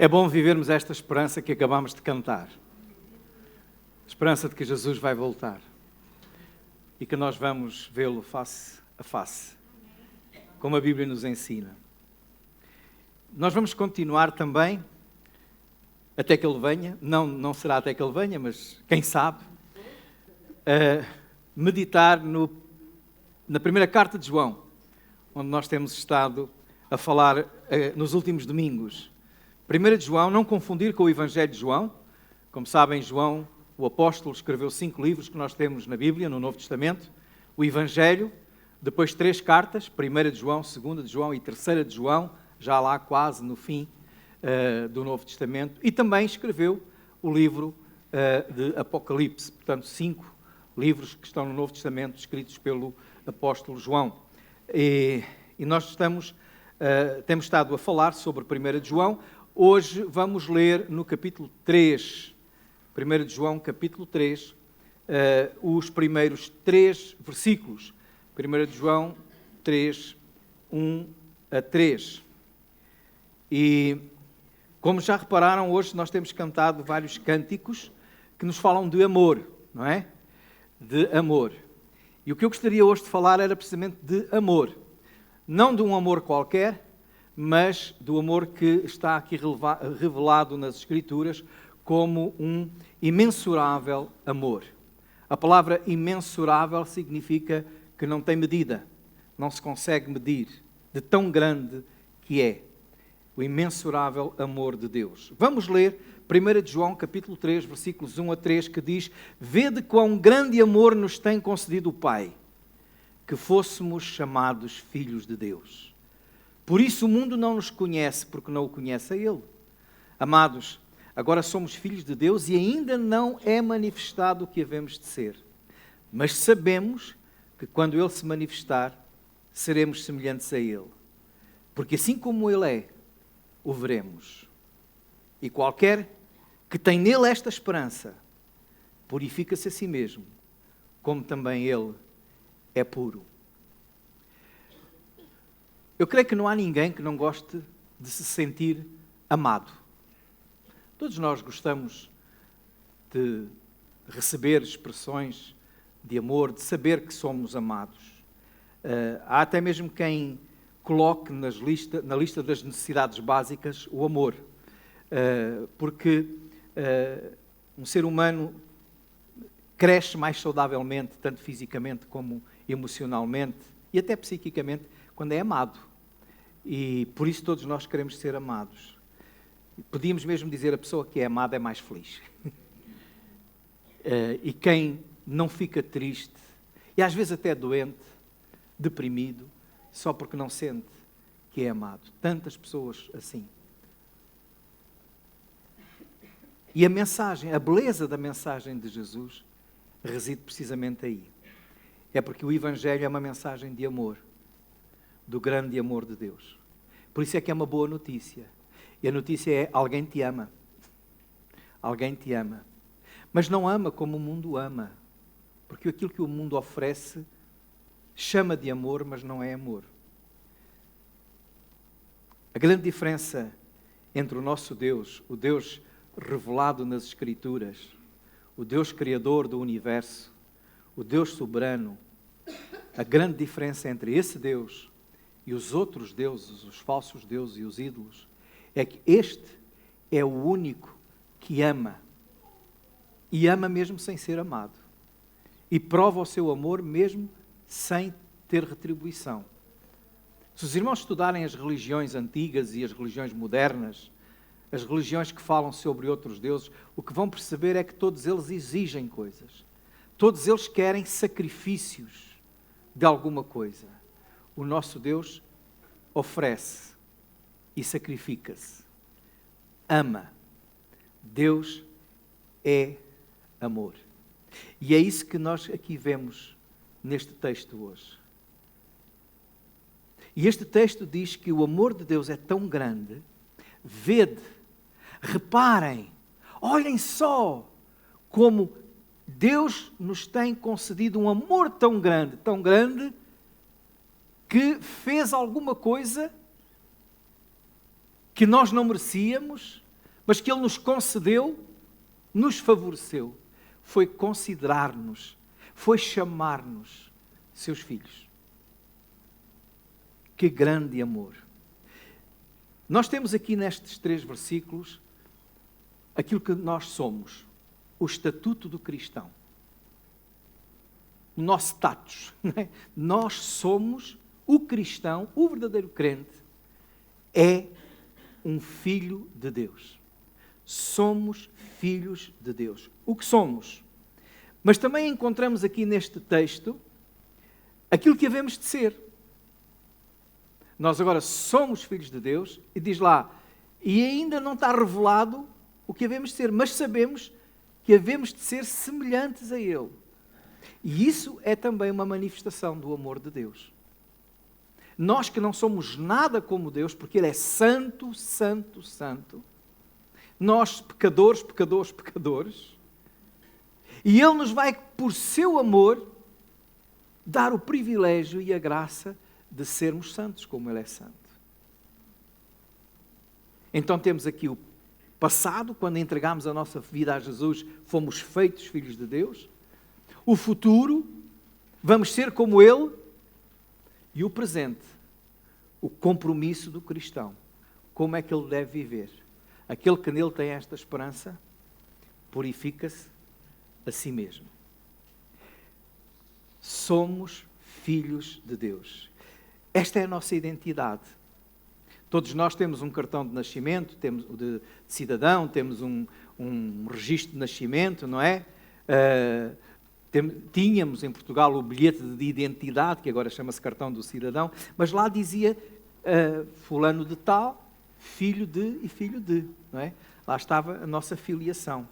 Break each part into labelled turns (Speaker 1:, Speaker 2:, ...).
Speaker 1: É bom vivermos esta esperança que acabamos de cantar. A esperança de que Jesus vai voltar e que nós vamos vê-lo face a face, como a Bíblia nos ensina. Nós vamos continuar também, até que Ele venha, não será até que Ele venha, mas quem sabe, a meditar na primeira carta de João, onde nós temos estado a falar nos últimos domingos. 1 de João, não confundir com o Evangelho de João. Como sabem, João, o apóstolo, escreveu 5 livros que nós temos na Bíblia, no Novo Testamento. O Evangelho, depois 3 cartas, 1 de João, 2 de João e 3 de João, já lá quase no fim do Novo Testamento. E também escreveu o livro de Apocalipse. Portanto, 5 livros que estão no Novo Testamento, escritos pelo apóstolo João. E nós temos estado a falar sobre 1 de João. Hoje vamos ler no capítulo 3, 1 de João, capítulo 3, os primeiros 3 versículos. 1 de João 3, 1 a 3. E, como já repararam, hoje nós temos cantado vários cânticos que nos falam de amor, não é? De amor. E o que eu gostaria hoje de falar era precisamente de amor. Não de um amor qualquer, mas do amor que está aqui revelado nas Escrituras como um imensurável amor. A palavra imensurável significa que não tem medida, não se consegue medir, de tão grande que é o imensurável amor de Deus. Vamos ler 1 de João, capítulo 3, versículos 1 a 3, que diz: Vede quão grande amor nos tem concedido o Pai, que fôssemos chamados filhos de Deus. Por isso o mundo não nos conhece, porque não o conhece a Ele. Amados, agora somos filhos de Deus e ainda não é manifestado o que havemos de ser. Mas sabemos que quando Ele se manifestar, seremos semelhantes a Ele. Porque assim como Ele é, o veremos. E qualquer que tem nele esta esperança, purifica-se a si mesmo, como também Ele é puro. Eu creio que não há ninguém que não goste de se sentir amado. Todos nós gostamos de receber expressões de amor, de saber que somos amados. Há até mesmo quem coloque na lista das necessidades básicas o amor. Porque um ser humano cresce mais saudavelmente, tanto fisicamente como emocionalmente e até psiquicamente, quando é amado. E por isso todos nós queremos ser amados. Podíamos mesmo dizer, a pessoa que é amada é mais feliz. E quem não fica triste, e às vezes até doente, deprimido, só porque não sente que é amado. Tantas pessoas assim. E a mensagem, a beleza da mensagem de Jesus reside precisamente aí. É porque o Evangelho é uma mensagem de amor, do grande amor de Deus. Por isso é que é uma boa notícia. E a notícia é: alguém te ama. Alguém te ama. Mas não ama como o mundo ama. Porque aquilo que o mundo oferece chama de amor, mas não é amor. A grande diferença entre o nosso Deus, o Deus revelado nas Escrituras, o Deus criador do universo, o Deus soberano, a grande diferença entre esse Deus e os outros deuses, os falsos deuses e os ídolos, é que este é o único que ama. E ama mesmo sem ser amado. E prova o seu amor mesmo sem ter retribuição. Se os irmãos estudarem as religiões antigas e as religiões modernas, as religiões que falam sobre outros deuses, o que vão perceber é que todos eles exigem coisas. Todos eles querem sacrifícios de alguma coisa. O nosso Deus oferece e sacrifica-se. Ama. Deus é amor. E é isso que nós aqui vemos neste texto hoje. E este texto diz que o amor de Deus é tão grande. Vede, reparem, olhem só como Deus nos tem concedido um amor tão grande, que fez alguma coisa que nós não merecíamos, mas que Ele nos concedeu, nos favoreceu, foi considerar-nos, foi chamar-nos seus filhos. Que grande amor! Nós temos aqui nestes 3 versículos aquilo que nós somos, o estatuto do cristão. O nosso status. Não é? Nós somos o cristão, o verdadeiro crente, é um filho de Deus. Somos filhos de Deus. O que somos? Mas também encontramos aqui neste texto aquilo que havemos de ser. Nós agora somos filhos de Deus, e diz lá, e ainda não está revelado o que havemos de ser, mas sabemos que havemos de ser semelhantes a Ele. E isso é também uma manifestação do amor de Deus. Nós que não somos nada como Deus, porque Ele é santo, santo, santo. Nós, pecadores, pecadores, pecadores. E Ele nos vai, por seu amor, dar o privilégio e a graça de sermos santos, como Ele é santo. Então temos aqui o passado, quando entregámos a nossa vida a Jesus, fomos feitos filhos de Deus. O futuro, vamos ser como Ele. E o presente, o compromisso do cristão. Como é que ele deve viver? Aquele que nele tem esta esperança, purifica-se a si mesmo. Somos filhos de Deus. Esta é a nossa identidade. Todos nós temos um cartão de nascimento, temos de cidadão, temos um registro de nascimento, não é? Tínhamos em Portugal o bilhete de identidade, que agora chama-se cartão do cidadão, mas lá dizia fulano de tal, filho de e filho de, não é? Lá estava a nossa filiação.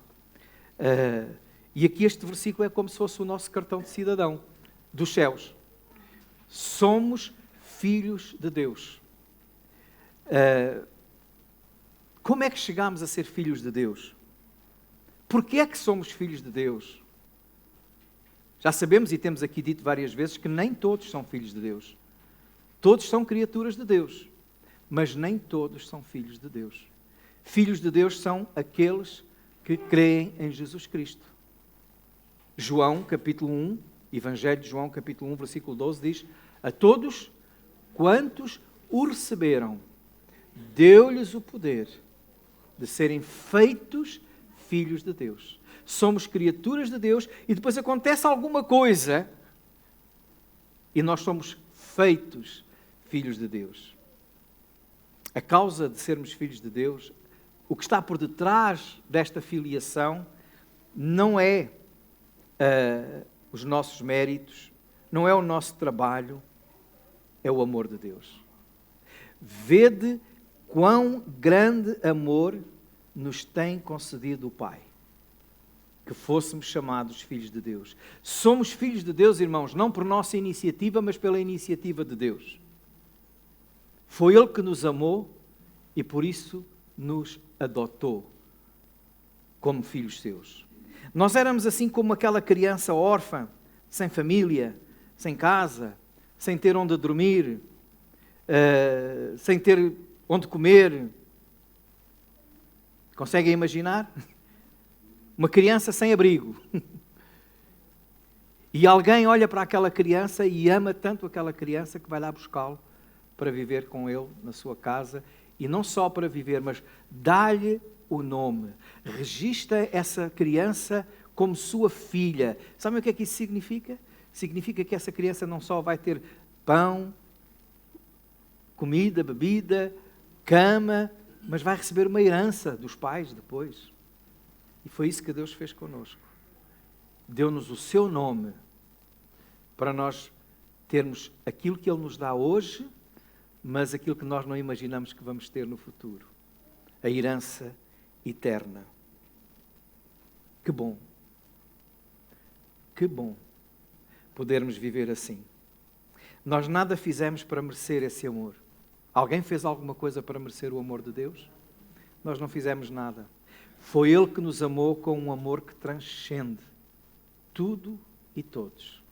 Speaker 1: E aqui este versículo é como se fosse o nosso cartão de cidadão dos céus. Somos filhos de Deus. Como é que chegamos a ser filhos de Deus? Porquê é que somos filhos de Deus? Já sabemos e temos aqui dito várias vezes que nem todos são filhos de Deus. Todos são criaturas de Deus, mas nem todos são filhos de Deus. Filhos de Deus são aqueles que creem em Jesus Cristo. João, capítulo 1, Evangelho de João, capítulo 1, versículo 12, diz: a todos quantos o receberam, deu-lhes o poder de serem feitos filhos de Deus. Somos criaturas de Deus e depois acontece alguma coisa e nós somos feitos filhos de Deus. A causa de sermos filhos de Deus, o que está por detrás desta filiação, não é os nossos méritos, não é o nosso trabalho, é o amor de Deus. Vede quão grande amor nos tem concedido o Pai, que fôssemos chamados filhos de Deus. Somos filhos de Deus, irmãos, não por nossa iniciativa, mas pela iniciativa de Deus. Foi Ele que nos amou e por isso nos adotou como filhos seus. Nós éramos assim como aquela criança órfã, sem família, sem casa, sem ter onde dormir, sem ter onde comer. Conseguem imaginar? Uma criança sem abrigo. E alguém olha para aquela criança e ama tanto aquela criança que vai lá buscá-lo para viver com ele na sua casa. E não só para viver, mas dá-lhe o nome. Registra essa criança como sua filha. Sabem o que é que isso significa? Significa que essa criança não só vai ter pão, comida, bebida, cama, mas vai receber uma herança dos pais depois. E foi isso que Deus fez connosco. Deu-nos o seu nome para nós termos aquilo que Ele nos dá hoje, mas aquilo que nós não imaginamos que vamos ter no futuro. A herança eterna. Que bom. Que bom podermos viver assim. Nós nada fizemos para merecer esse amor. Alguém fez alguma coisa para merecer o amor de Deus? Nós não fizemos nada. Foi Ele que nos amou com um amor que transcende tudo e todos.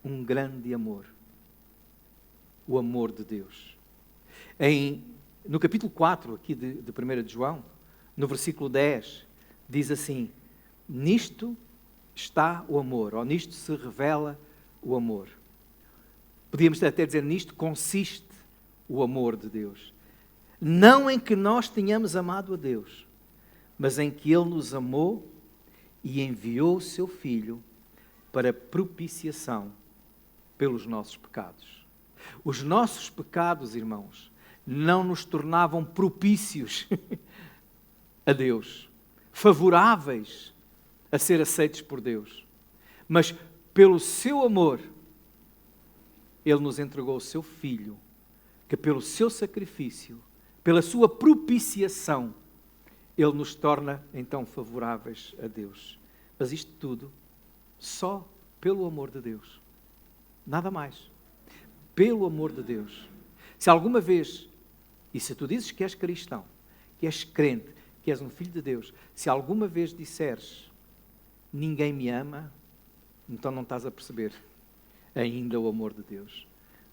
Speaker 1: Um grande amor. O amor de Deus. No capítulo 4 aqui de 1 de João, No versículo 10, diz assim: nisto está o amor, ou nisto se revela o amor. Podíamos até dizer, nisto consiste o amor de Deus. Não em que nós tenhamos amado a Deus, mas em que Ele nos amou e enviou o seu Filho para propiciação pelos nossos pecados. Os nossos pecados, irmãos, não nos tornavam propícios a Deus, favoráveis a ser aceitos por Deus, mas pelo seu amor, Ele nos entregou o seu Filho, que pelo seu sacrifício, pela sua propiciação, Ele nos torna então favoráveis a Deus. Mas isto tudo só pelo amor de Deus. Nada mais. Pelo amor de Deus. Se alguma vez, e se tu dizes que és cristão, que és crente, que és um filho de Deus, se alguma vez disseres ninguém me ama, então não estás a perceber ainda o amor de Deus.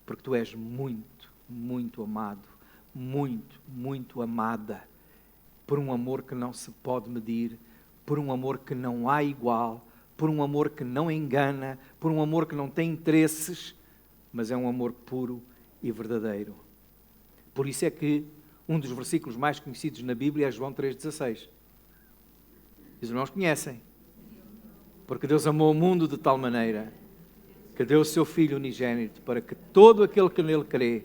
Speaker 1: Porque tu és muito, muito amado, muito, muito amada, por um amor que não se pode medir, por um amor que não há igual, por um amor que não engana, por um amor que não tem interesses, mas é um amor puro e verdadeiro. Por isso é que um dos versículos mais conhecidos na Bíblia é João 3,16. Os irmãos conhecem. Porque Deus amou o mundo de tal maneira que deu o seu Filho unigênito para que todo aquele que nele crê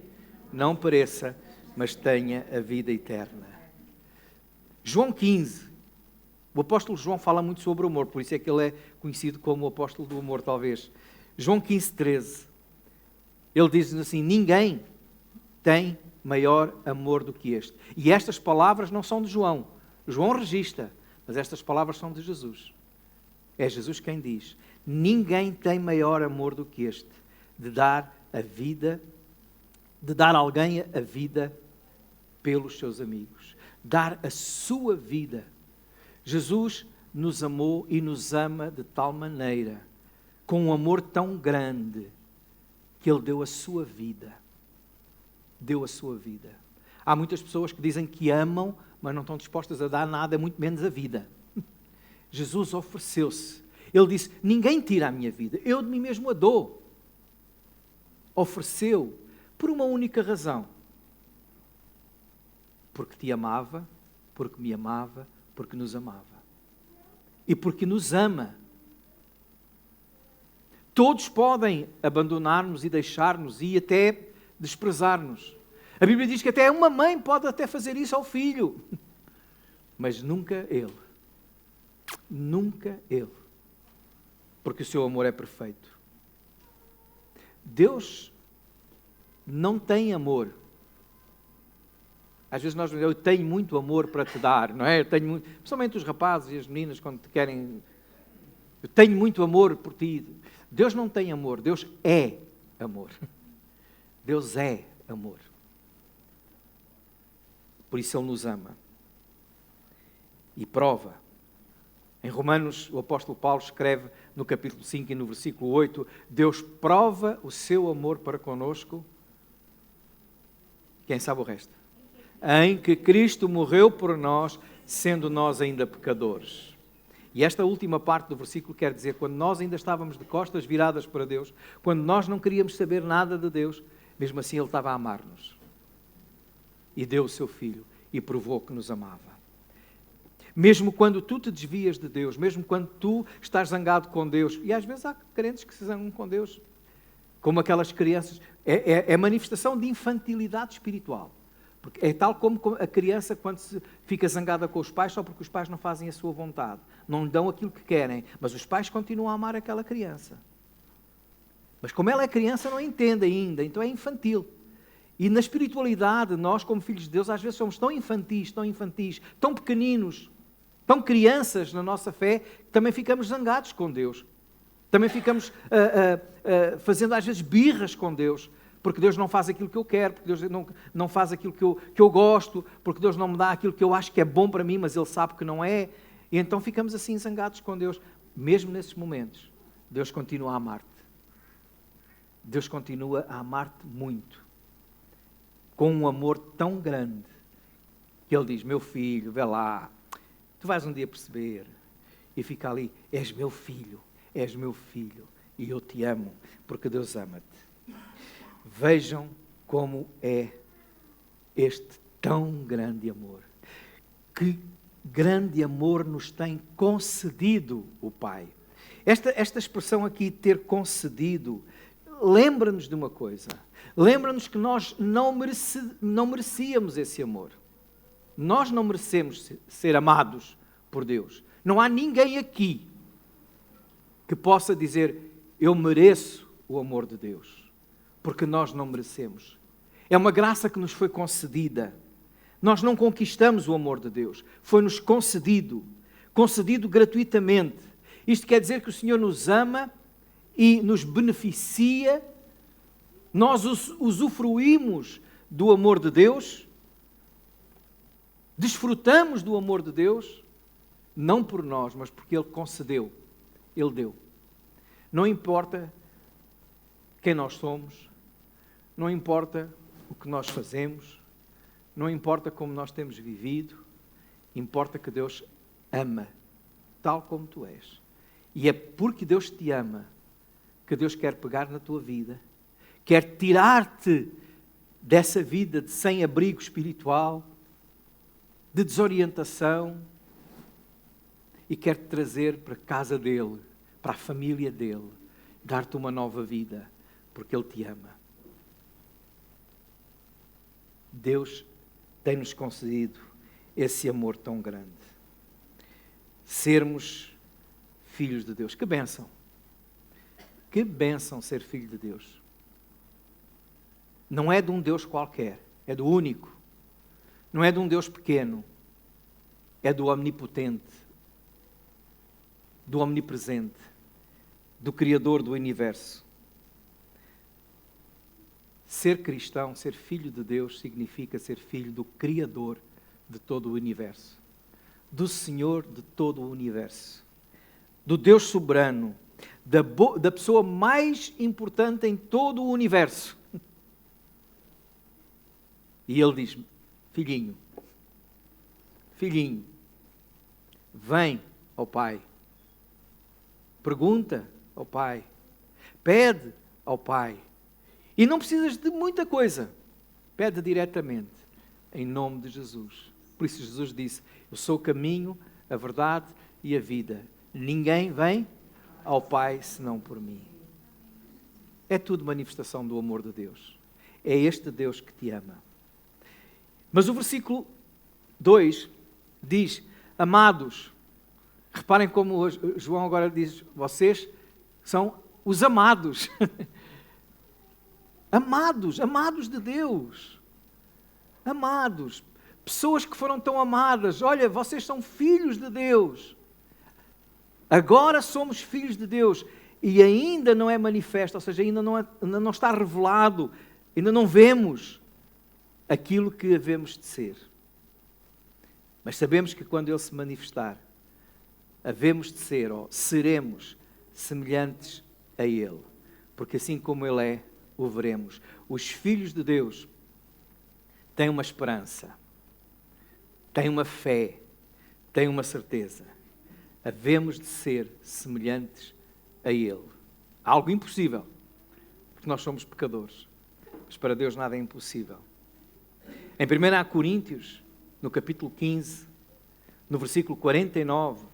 Speaker 1: não pereça, mas tenha a vida eterna. João 15. O apóstolo João fala muito sobre o amor, por isso é que ele é conhecido como o apóstolo do amor, talvez. João 15, 13. Ele diz assim: ninguém tem maior amor do que este. E estas palavras não são de João. João registra, mas estas palavras são de Jesus. É Jesus quem diz: ninguém tem maior amor do que este, de dar a vida, de dar a alguém a vida pelos seus amigos. Dar a sua vida. Jesus nos amou e nos ama de tal maneira, com um amor tão grande, que Ele deu a sua vida. Deu a sua vida. Há muitas pessoas que dizem que amam, mas não estão dispostas a dar nada, muito menos a vida. Jesus ofereceu-se. Ele disse: ninguém tira a minha vida, eu de mim mesmo a dou. Ofereceu por uma única razão. Porque te amava, porque me amava, porque nos amava. E porque nos ama. Todos podem abandonar-nos e deixar-nos e até desprezar-nos. A Bíblia diz que até uma mãe pode até fazer isso ao filho. Mas nunca ele. Nunca ele. Porque o seu amor é perfeito. Deus não tem amor. Às vezes nós dizemos: eu tenho muito amor para te dar, não é? Eu tenho muito, principalmente os rapazes e as meninas quando te querem, eu tenho muito amor por ti. Deus não tem amor, Deus é amor. Deus é amor. Por isso Ele nos ama. E prova. Em Romanos, o apóstolo Paulo escreve no capítulo 5 e no versículo 8, Deus prova o seu amor para conosco. Quem sabe o resto? Em que Cristo morreu por nós, sendo nós ainda pecadores. E esta última parte do versículo quer dizer, quando nós ainda estávamos de costas viradas para Deus, quando nós não queríamos saber nada de Deus, mesmo assim Ele estava a amar-nos. E deu o seu Filho e provou que nos amava. Mesmo quando tu te desvias de Deus, mesmo quando tu estás zangado com Deus, e às vezes há crentes que se zangam com Deus, como aquelas crianças, é manifestação de infantilidade espiritual. Porque é tal como a criança quando fica zangada com os pais só porque os pais não fazem a sua vontade. Não lhe dão aquilo que querem, mas os pais continuam a amar aquela criança. Mas como ela é criança, não entende ainda, então é infantil. E na espiritualidade, nós como filhos de Deus, às vezes somos tão infantis, tão pequeninos, tão crianças na nossa fé, que também ficamos zangados com Deus. Também ficamos fazendo às vezes birras com Deus. Porque Deus não faz aquilo que eu quero, porque Deus não faz aquilo que eu gosto, porque Deus não me dá aquilo que eu acho que é bom para mim, mas Ele sabe que não é. E então ficamos assim zangados com Deus. Mesmo nesses momentos, Deus continua a amar-te. Deus continua a amar-te muito. Com um amor tão grande, que Ele diz: meu filho, vê lá, Tu vais um dia perceber e fica ali, és meu filho, e eu te amo, porque Deus ama-te. Vejam como é este tão grande amor. Que grande amor nos tem concedido o Pai. Esta expressão aqui, ter concedido, lembra-nos de uma coisa. Lembra-nos que nós não merecíamos esse amor. Nós não merecemos ser amados por Deus. Não há ninguém aqui que possa dizer, eu mereço o amor de Deus. Porque nós não merecemos. É uma graça que nos foi concedida. Nós não conquistamos o amor de Deus. Foi-nos concedido gratuitamente. Isto quer dizer que o Senhor nos ama e nos beneficia. Nós usufruímos do amor de Deus. Desfrutamos do amor de Deus. Não por nós, mas porque Ele concedeu. Ele deu. Não importa quem nós somos. Não importa o que nós fazemos. Não importa como nós temos vivido. Importa que Deus ama, tal como tu és. E é porque Deus te ama que Deus quer pegar na tua vida, quer tirar-te dessa vida de sem-abrigo espiritual, de desorientação, e quer te trazer para a casa dele, para a família dele, dar-te uma nova vida, porque Ele te ama. Deus tem-nos concedido esse amor tão grande. Sermos filhos de Deus. Que bênção! Que bênção ser filho de Deus. Não é de um Deus qualquer, é do único. Não é de um Deus pequeno, é do omnipotente, do omnipresente, do Criador do universo. Ser cristão, ser filho de Deus, significa ser filho do Criador de todo o universo, do Senhor de todo o universo, do Deus soberano, da pessoa mais importante em todo o universo. E Ele diz, filhinho, vem ao Pai, pergunta ao Pai, pede ao Pai. E não precisas de muita coisa. Pede diretamente, em nome de Jesus. Por isso Jesus disse, eu sou o caminho, a verdade e a vida. Ninguém vem ao Pai senão por mim. É tudo manifestação do amor de Deus. É este Deus que te ama. Mas o versículo 2 diz, amados, reparem como João agora diz, vocês são os amados. Amados de Deus. Amados. Pessoas que foram tão amadas. Olha, vocês são filhos de Deus. Agora somos filhos de Deus. E ainda não é manifesto, ou seja, ainda não está revelado, ainda não vemos aquilo que havemos de ser. Mas sabemos que quando Ele se manifestar, havemos de ser, ou seremos, semelhantes a Ele. Porque assim como Ele é, o veremos. Os filhos de Deus têm uma esperança, têm uma fé, têm uma certeza. Havemos de ser semelhantes a Ele. Algo impossível, porque nós somos pecadores. Mas para Deus nada é impossível. Em 1 Coríntios, no capítulo 15, no versículo 49,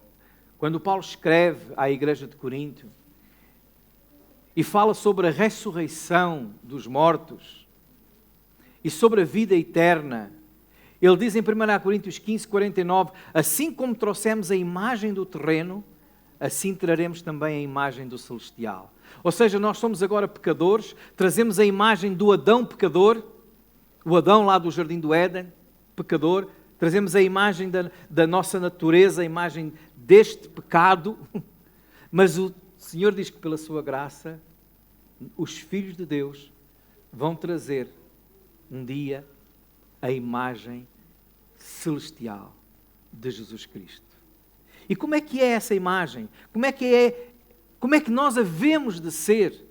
Speaker 1: quando Paulo escreve à igreja de Corinto, e fala sobre a ressurreição dos mortos e sobre a vida eterna. Ele diz em 1 Coríntios 15, 49, assim como trouxemos a imagem do terreno, assim traremos também a imagem do celestial. Ou seja, nós somos agora pecadores, trazemos a imagem do Adão pecador, o Adão lá do Jardim do Éden, pecador, trazemos a imagem da nossa natureza, a imagem deste pecado, mas o Senhor diz que pela sua graça, os filhos de Deus vão trazer um dia a imagem celestial de Jesus Cristo. E como é que é essa imagem? Como é que nós havemos de ser?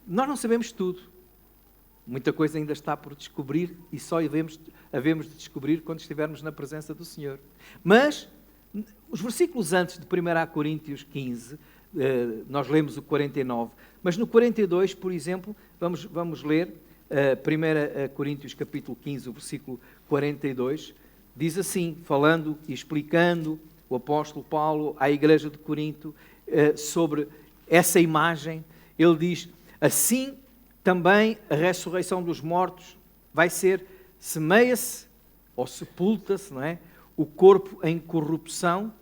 Speaker 1: Nós não sabemos tudo. Muita coisa ainda está por descobrir e só havemos de descobrir quando estivermos na presença do Senhor. Mas Os versículos antes de 1 Coríntios 15, nós lemos o 49, mas no 42, por exemplo, vamos ler 1 Coríntios capítulo 15, o versículo 42, diz assim, falando e explicando o apóstolo Paulo à igreja de Corinto sobre essa imagem, ele diz, assim também a ressurreição dos mortos vai ser, semeia-se ou sepulta-se, não é? O corpo em corrupção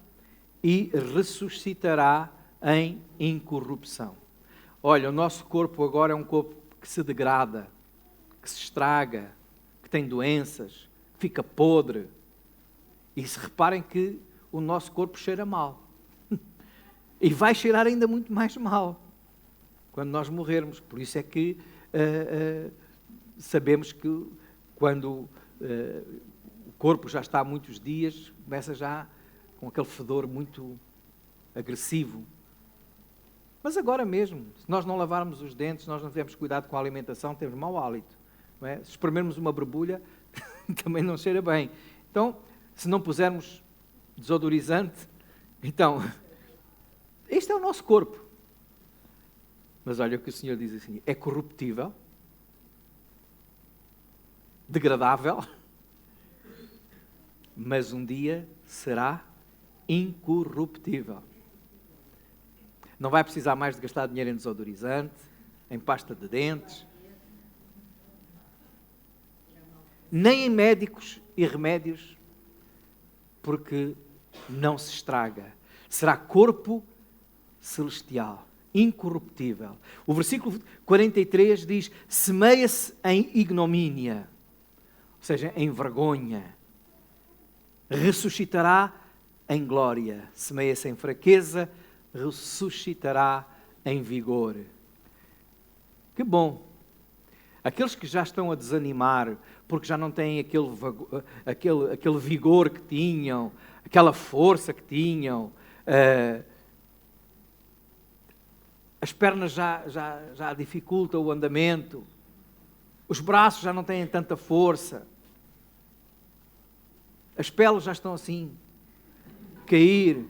Speaker 1: e ressuscitará em incorrupção. Olha, o nosso corpo agora é um corpo que se degrada, que se estraga, que tem doenças, que fica podre. E se reparem que o nosso corpo cheira mal. E vai cheirar ainda muito mais mal quando nós morrermos. Por isso é que sabemos que quando o corpo já está há muitos dias, começa já com aquele fedor muito agressivo. Mas agora mesmo, se nós não lavarmos os dentes, se nós não tivermos cuidado com a alimentação, temos mau hálito. Não é? Se espremermos uma borbulha, também não cheira bem. Então, se não pusermos desodorizante, então, este é o nosso corpo. Mas olha o que o Senhor diz assim, é corruptível, degradável, mas um dia será incorruptível. Não vai precisar mais de gastar dinheiro em desodorizante, em pasta de dentes, nem em médicos e remédios, porque não se estraga. Será corpo celestial, incorruptível. O versículo 43 diz, semeia-se em ignomínia, ou seja, em vergonha. Ressuscitará em glória. Semeia-se em fraqueza, ressuscitará em vigor. Que bom! Aqueles que já estão a desanimar, porque já não têm aquele vigor que tinham, aquela força que tinham, as pernas já dificultam o andamento, os braços já não têm tanta força, as peles já estão assim, cair.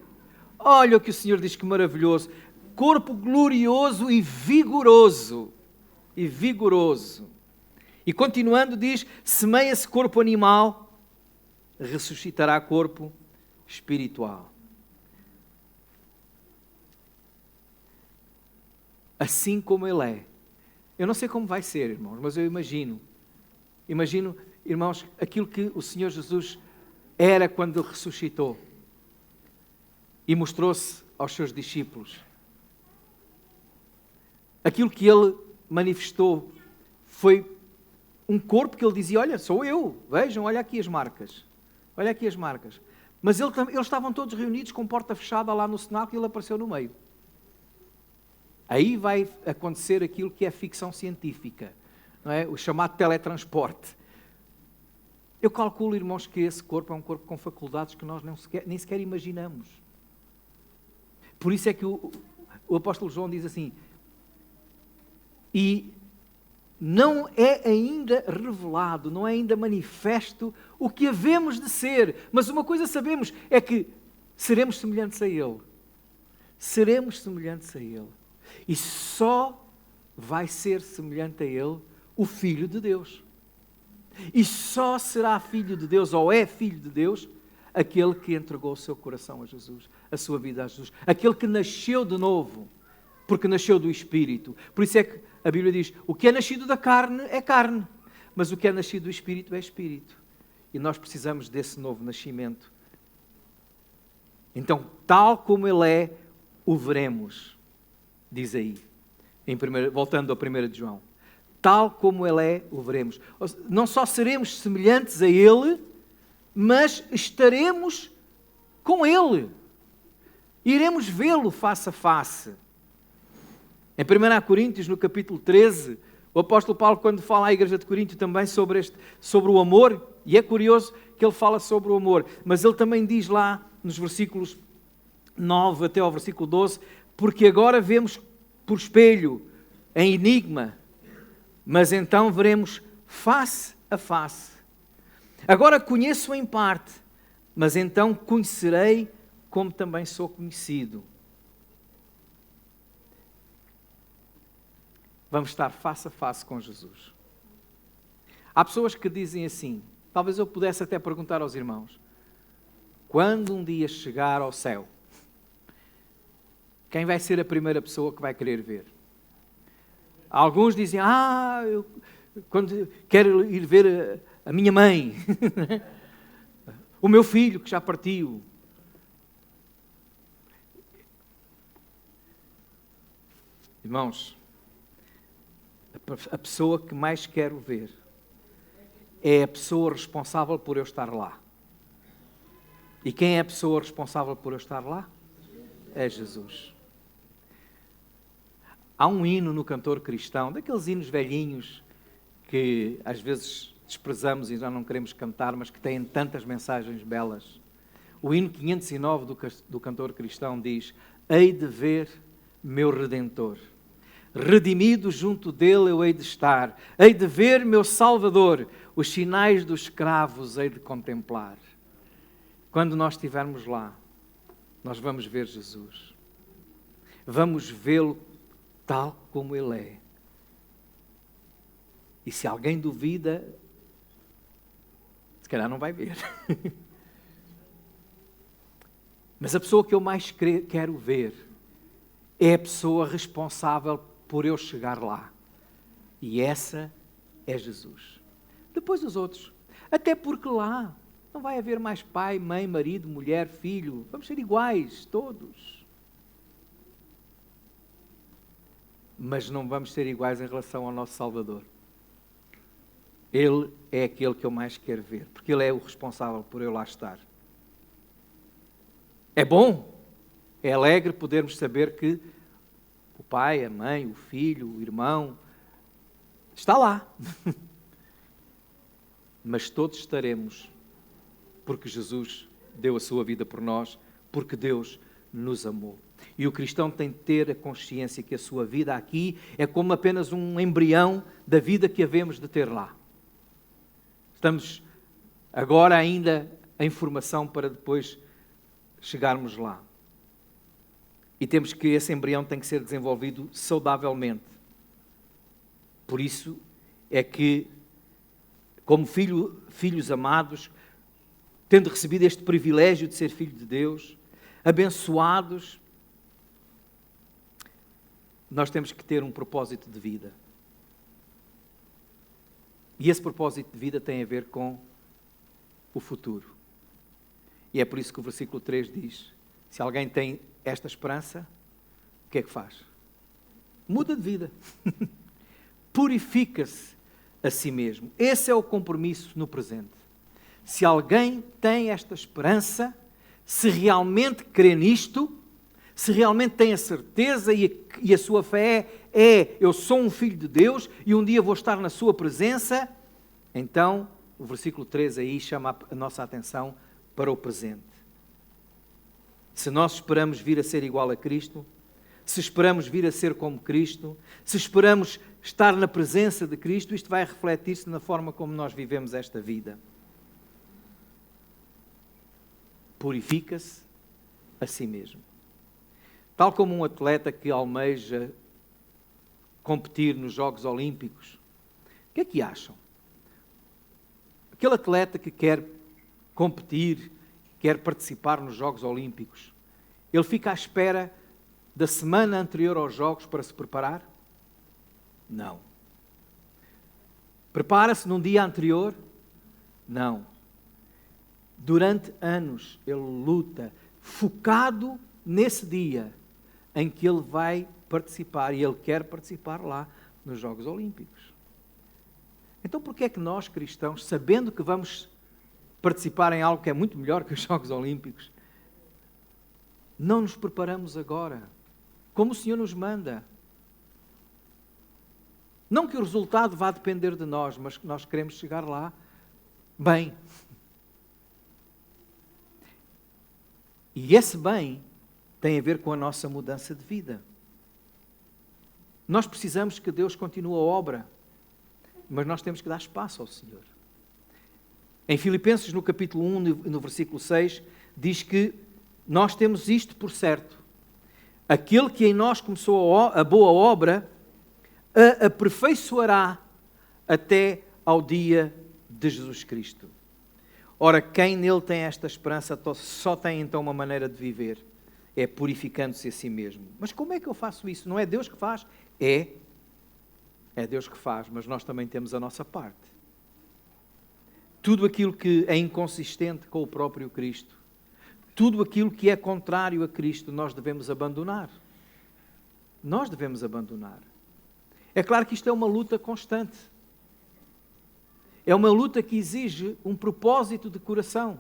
Speaker 1: Olha o que o Senhor diz, que maravilhoso. Corpo glorioso e vigoroso. E vigoroso. E continuando diz, semeia-se corpo animal, ressuscitará corpo espiritual. Assim como Ele é. Eu não sei como vai ser, irmãos, mas eu imagino. Imagino, irmãos, aquilo que o Senhor Jesus era quando ressuscitou. E mostrou-se aos seus discípulos. Aquilo que Ele manifestou foi um corpo que Ele dizia, olha, sou eu, vejam, olha aqui as marcas. Olha aqui as marcas. Mas eles estavam todos reunidos com porta fechada lá no cenáculo e Ele apareceu no meio. Aí vai acontecer aquilo que é ficção científica, não é? O chamado teletransporte. Eu calculo, irmãos, que esse corpo é um corpo com faculdades que nós nem sequer imaginamos. Por isso é que o apóstolo João diz assim, e não é ainda revelado, não é ainda manifesto o que havemos de ser, mas uma coisa sabemos, é que seremos semelhantes a Ele. Seremos semelhantes a Ele. E só vai ser semelhante a Ele o Filho de Deus. E só será Filho de Deus, ou é Filho de Deus, aquele que entregou o seu coração a Jesus, a sua vida a Jesus. Aquele que nasceu de novo, porque nasceu do Espírito. Por isso é que a Bíblia diz, o que é nascido da carne é carne, mas o que é nascido do Espírito é Espírito. E nós precisamos desse novo nascimento. Então, tal como Ele é, o veremos, diz aí, voltando a 1 de João. Tal como Ele é, o veremos. Não só seremos semelhantes a Ele, mas estaremos com Ele. Iremos vê-lo face a face. Em 1 Coríntios, no capítulo 13, o apóstolo Paulo, quando fala à igreja de Corinto também sobre o amor, e é curioso que ele fala sobre o amor, mas ele também diz lá, nos versículos 9 até ao versículo 12, porque agora vemos por espelho, em enigma, mas então veremos face a face. Agora conheço em parte, mas então conhecerei como também sou conhecido. Vamos estar face a face com Jesus. Há pessoas que dizem assim, talvez eu pudesse até perguntar aos irmãos, quando um dia chegar ao céu, quem vai ser a primeira pessoa que vai querer ver? Alguns dizem, eu quando quero ir ver a minha mãe, o meu filho que já partiu. Irmãos, a pessoa que mais quero ver é a pessoa responsável por eu estar lá. E quem é a pessoa responsável por eu estar lá? É Jesus. Há um hino no cantor cristão, daqueles hinos velhinhos que às vezes desprezamos e já não queremos cantar, mas que têm tantas mensagens belas. O hino 509 do cantor cristão diz: hei de ver meu Redentor, redimido junto dele eu hei de estar, hei de ver meu Salvador, os sinais dos escravos hei de contemplar. Quando nós estivermos lá, nós vamos ver Jesus. Vamos vê-lo tal como ele é. E se alguém duvida, se calhar não vai ver. Mas a pessoa que eu mais quero ver é a pessoa responsável por eu chegar lá. E essa é Jesus. Depois os outros. Até porque lá não vai haver mais pai, mãe, marido, mulher, filho. Vamos ser iguais, todos. Mas não vamos ser iguais em relação ao nosso Salvador. Ele é aquele que eu mais quero ver, porque Ele é o responsável por eu lá estar. É bom, é alegre podermos saber que o pai, a mãe, o filho, o irmão, está lá. Mas todos estaremos, porque Jesus deu a sua vida por nós, porque Deus nos amou. E o cristão tem de ter a consciência que a sua vida aqui é como apenas um embrião da vida que havemos de ter lá. Estamos agora ainda em formação para depois chegarmos lá. E temos que esse embrião tem que ser desenvolvido saudavelmente. Por isso é que, como filhos amados, tendo recebido este privilégio de ser filho de Deus, abençoados, nós temos que ter um propósito de vida. E esse propósito de vida tem a ver com o futuro. E é por isso que o versículo 3 diz, se alguém tem esta esperança, o que é que faz? Muda de vida. Purifica-se a si mesmo. Esse é o compromisso no presente. Se alguém tem esta esperança, se realmente crê nisto, se realmente tem a certeza e a sua fé eu sou um filho de Deus e um dia vou estar na sua presença, então o versículo 3 aí chama a nossa atenção para o presente. Se nós esperamos vir a ser igual a Cristo, se esperamos vir a ser como Cristo, se esperamos estar na presença de Cristo, isto vai refletir-se na forma como nós vivemos esta vida. Purifica-se a si mesmo. Tal como um atleta que almeja competir nos Jogos Olímpicos, o que é que acham? Aquele atleta que quer competir, quer participar nos Jogos Olímpicos, ele fica à espera da semana anterior aos Jogos para se preparar? Não. Prepara-se num dia anterior? Não. Durante anos ele luta, focado nesse dia em que ele vai participar, e ele quer participar lá nos Jogos Olímpicos. Então porquê é que nós cristãos, sabendo que vamos participar em algo que é muito melhor que os Jogos Olímpicos, não nos preparamos agora, como o Senhor nos manda? Não que o resultado vá depender de nós, mas que nós queremos chegar lá bem. E esse bem tem a ver com a nossa mudança de vida. Nós precisamos que Deus continue a obra, mas nós temos que dar espaço ao Senhor. Em Filipenses, no capítulo 1, no versículo 6, diz que nós temos isto por certo. Aquele que em nós começou a boa obra, a aperfeiçoará até ao dia de Jesus Cristo. Ora, quem nele tem esta esperança só tem então uma maneira de viver. É purificando-se a si mesmo. Mas como é que eu faço isso? Não é Deus que faz? É Deus que faz, mas nós também temos a nossa parte. Tudo aquilo que é inconsistente com o próprio Cristo, tudo aquilo que é contrário a Cristo, nós devemos abandonar. Nós devemos abandonar. É claro que isto é uma luta constante. É uma luta que exige um propósito de coração.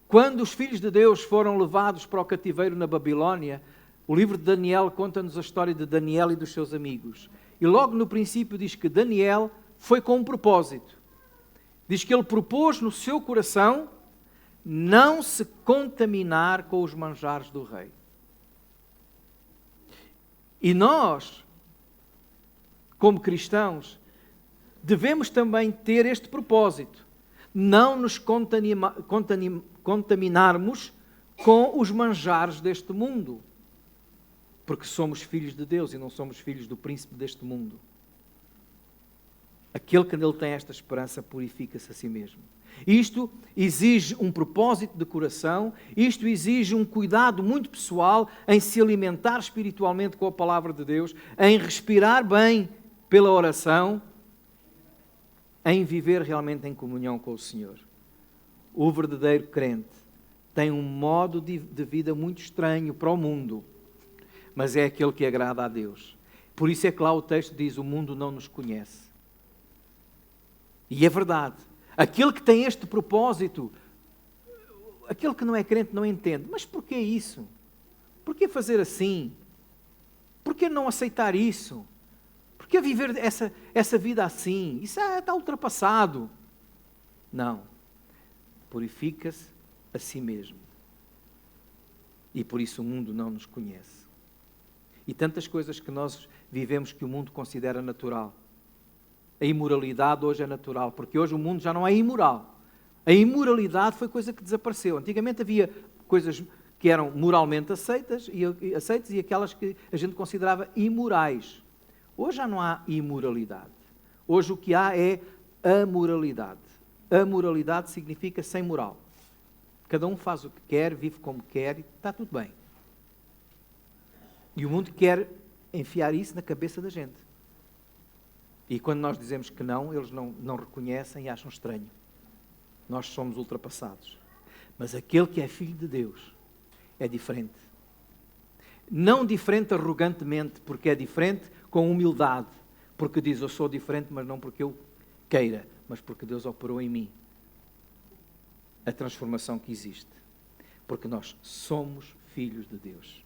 Speaker 1: Quando os filhos de Deus foram levados para o cativeiro na Babilónia, o livro de Daniel conta-nos a história de Daniel e dos seus amigos. E logo no princípio diz que Daniel foi com um propósito. Diz que ele propôs no seu coração não se contaminar com os manjares do rei. E nós, como cristãos, devemos também ter este propósito. Não nos contaminarmos com os manjares deste mundo. Porque somos filhos de Deus e não somos filhos do príncipe deste mundo. Aquele que nele tem esta esperança purifica-se a si mesmo. Isto exige um propósito de coração, isto exige um cuidado muito pessoal em se alimentar espiritualmente com a palavra de Deus, em respirar bem pela oração, em viver realmente em comunhão com o Senhor. O verdadeiro crente tem um modo de vida muito estranho para o mundo, mas é aquele que agrada a Deus. Por isso é que lá o texto diz, o mundo não nos conhece. E é verdade. Aquele que tem este propósito, aquele que não é crente não entende. Mas porquê isso? Porquê fazer assim? Porquê não aceitar isso? Porquê viver essa vida assim? Isso está ultrapassado. Não. Purifica-se a si mesmo. E por isso o mundo não nos conhece. E tantas coisas que nós vivemos que o mundo considera natural. A imoralidade hoje é natural, porque hoje o mundo já não é imoral. A imoralidade foi coisa que desapareceu. Antigamente havia coisas que eram moralmente aceitas e aquelas que a gente considerava imorais. Hoje já não há imoralidade. Hoje o que há é amoralidade. Amoralidade significa sem moral. Cada um faz o que quer, vive como quer e está tudo bem. E o mundo quer enfiar isso na cabeça da gente. E quando nós dizemos que não, eles não reconhecem e acham estranho. Nós somos ultrapassados. Mas aquele que é filho de Deus é diferente. Não diferente arrogantemente, porque é diferente com humildade. Porque diz, eu sou diferente, mas não porque eu queira, mas porque Deus operou em mim a transformação que existe. Porque nós somos filhos de Deus.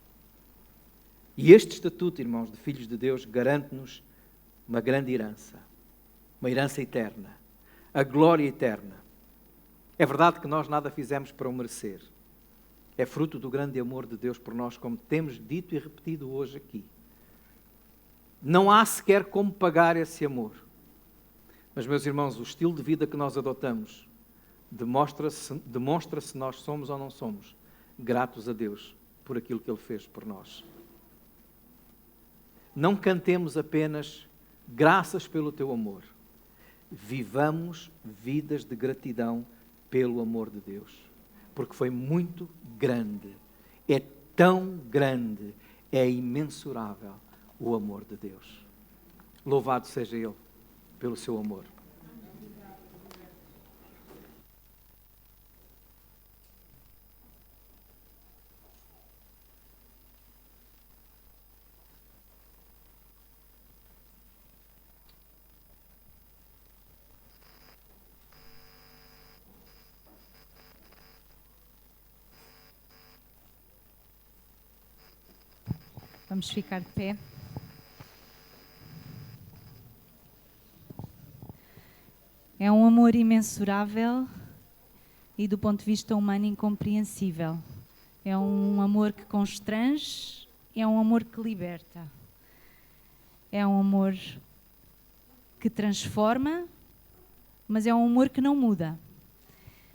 Speaker 1: E este estatuto, irmãos, de filhos de Deus, garante-nos uma grande herança. Uma herança eterna. A glória eterna. É verdade que nós nada fizemos para o merecer. É fruto do grande amor de Deus por nós, como temos dito e repetido hoje aqui. Não há sequer como pagar esse amor. Mas, meus irmãos, o estilo de vida que nós adotamos demonstra se nós somos ou não somos gratos a Deus por aquilo que Ele fez por nós. Não cantemos apenas graças pelo teu amor. Vivamos vidas de gratidão pelo amor de Deus. Porque foi muito grande. É tão grande. É imensurável o amor de Deus. Louvado seja Ele pelo seu amor.
Speaker 2: Vamos ficar de pé. É um amor imensurável e, do ponto de vista humano, incompreensível. É um amor que constrange, é um amor que liberta. É um amor que transforma, mas é um amor que não muda.